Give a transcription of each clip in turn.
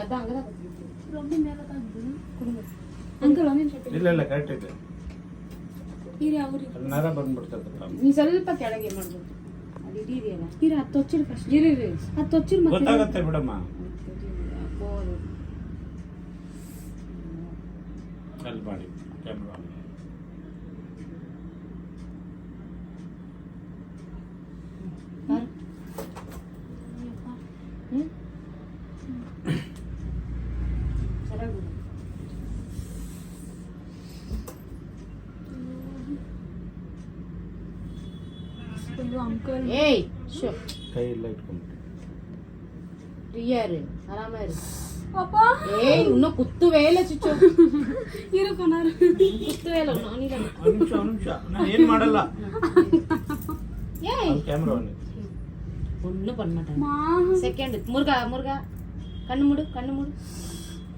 அதான் அங்கதான் ரொம்ப மேல காது கொடுங்க ಅಂಕಲ್ ಒಂದು ನಿಮಿಷ ಇಲ್ಲ ಕರೆಕ್ಟ್ ಇದೆ ಇರಿ ಅವ್ರಿ ನರ ಬಂದ್ಬಿಡ್ತದೆ ನೀ ಸ್ವಲ್ಪ ಕೆಳಗೆ ಮಾಡ್ಬೋದು ಅದು ಇದೆಯಲ್ಲ ಇರಿ ಹತ್ತು ಹೊಚ್ಚಿರು ಫಸ್ಟ್ ಇರಿ ಹತ್ತು ಹೊಚ್ಚಿರು ಮತ್ತೆ ಗೊತ್ತಾಗುತ್ತೆ ಬಿಡಮ್ಮ ಅಲ್ಲಿ ಮಾಡಿ ಕ್ಯಾಮ್ರಾ ಅಂಕಲ್ ಏಯ್ ಶೋ ಕೈ ಎಲ್ಲ ಇಟ್ಕೊಂಡ್ಬಿಟ್ಟು ರಿಯಾರು ಆರಾಮ ಇರು ಅಪ್ಪ ಏಯ್ ಇನ್ನೂ ಕುತ್ತುವೇ ಇಲ್ಲ ಚಿಚ್ಚು ಇರು ಕೊನಾರು ಕುತ್ತುವೇ ಇಲ್ಲ ನಾನಿರಲ್ಲ ನಿಮಿಷ ನಾನು ಏನು ಮಾಡಲ್ಲ ಏಯ್ ಕ್ಯಾಮ್ರಾ ஒன்றும் பண்ண மாட்டாங்க ಮಾ செகண்ட் முருகா முருகா கண்ணு மூடு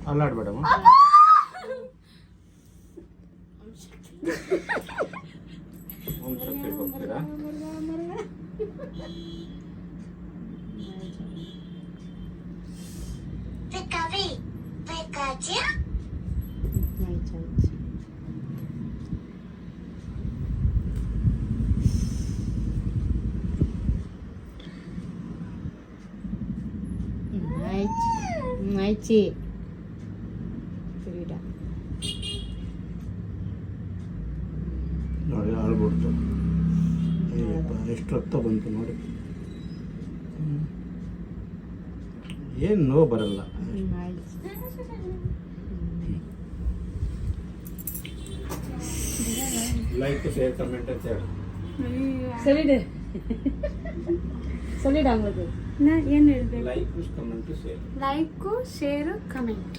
ಅಲ್ಲಾಡ್ಬೇಡಮ್ಮ ಓಂ ಶಕ್ತಿ ಹೋಗ್ತೀರಾ ஆயிடுச்சு சரிடா ನೋಡಿ ಆಳ್ಬಿಡ್ತು ಎಷ್ಟು ರಕ್ತ ಬಂತು ನೋಡಿ ಏನು ನೋವು ಬರಲ್ಲ ಲೈಕ್ ಶೇರ್ ಕಮೆಂಟ್ ಅಂತ ಹೇಳಿ சொல்லிடு சொல்லிடு அவங்களுக்கு ನಾ ಏನು ಹೇಳ್ಬೇಕು like comment share like share comment